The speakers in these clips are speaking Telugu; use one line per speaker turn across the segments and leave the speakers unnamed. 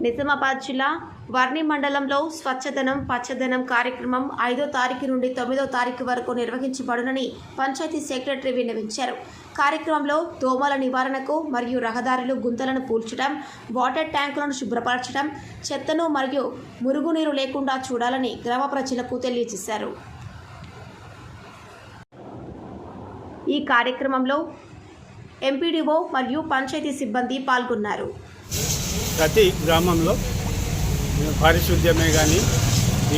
నిజామాబాద్ జిల్లా వర్ణి మండలంలో స్వచ్ఛదనం పచ్చదనం కార్యక్రమం 5వ తారీఖు నుండి 9వ తారీఖు వరకు నిర్వహించబడునని పంచాయతీ సెక్రటరీ విన్నవించారు. కార్యక్రమంలో దోమల నివారణకు మరియు రహదారులు గుంతలను పూడ్చడం, వాటర్ ట్యాంకులను శుభ్రపరచడం, చెత్తను మరియు మురుగునీరు లేకుండా చూడాలని గ్రామ ప్రజలకు తెలియజేశారు. ఈ కార్యక్రమంలో ఎంపీడీఓ మరియు పంచాయతీ సిబ్బంది పాల్గొన్నారు.
ప్రతి గ్రామంలో పారిశుద్ధ్యమే కానీ,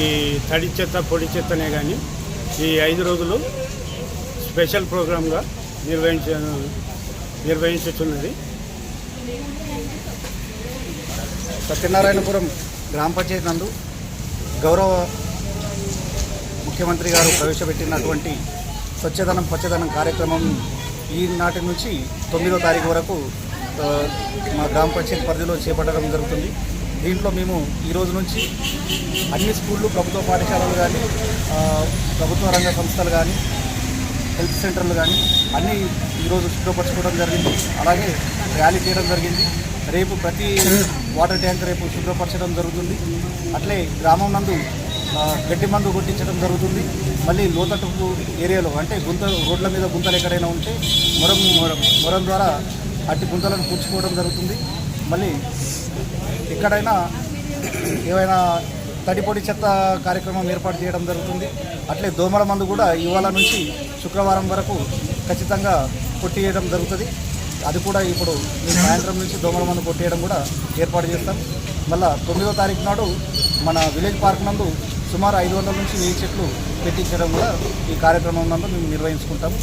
ఈ తడి చెత్త పొడి చెత్తనే కానీ ఈ 5 రోజులు స్పెషల్ ప్రోగ్రాంగా నిర్వహించుతున్నది.
సత్యనారాయణపురం గ్రామ పంచాయతీ నందు గౌరవ ముఖ్యమంత్రి గారు ప్రవేశపెట్టినటువంటి స్వచ్ఛదనం పచ్చదనం కార్యక్రమం ఈనాటి నుంచి 9వ తారీఖు వరకు మా గ్రామ పంచాయతీ పరిధిలో చేపట్టడం జరుగుతుంది. దీంట్లో మేము ఈరోజు నుంచి అన్ని స్కూళ్ళు, ప్రభుత్వ పాఠశాలలు కానీ, ప్రభుత్వ రంగ సంస్థలు కానీ, హెల్త్ సెంటర్లు కానీ అన్నీ ఈరోజు శుభ్రపరచుకోవడం జరిగింది. అలాగే ర్యాలీ చేయడం జరిగింది. రేపు ప్రతి వాటర్ ట్యాంక్ రేపు శుభ్రపరచడం జరుగుతుంది. అట్లే గ్రామం నందు గడ్డి మందు కొట్టించడం జరుగుతుంది. మళ్ళీ లోతట్టు ఏరియాలో అంటే రోడ్ల మీద గుంతలు ఎక్కడైనా ఉంటే మొరం ద్వారా అట్టి గుంతలను పూడ్చుకోవడం జరుగుతుంది. మళ్ళీ ఎక్కడైనా ఏవైనా తడిపొడి చెత్త కార్యక్రమం ఏర్పాటు చేయడం జరుగుతుంది. అట్లే దోమల మందు కూడా ఇవాళ నుంచి శుక్రవారం వరకు ఖచ్చితంగా కొట్టివేయడం జరుగుతుంది. అది కూడా ఇప్పుడు సాయంత్రం నుంచి దోమల మందు కొట్టేయడం కూడా ఏర్పాటు చేస్తాం. మళ్ళీ 9వ తారీఖు నాడు మన విలేజ్ పార్క్ నందు సుమారు 500 నుంచి 1000 చెట్లు పెట్టించడం కూడా ఈ కార్యక్రమం నందు మేము నిర్వహించుకుంటాం.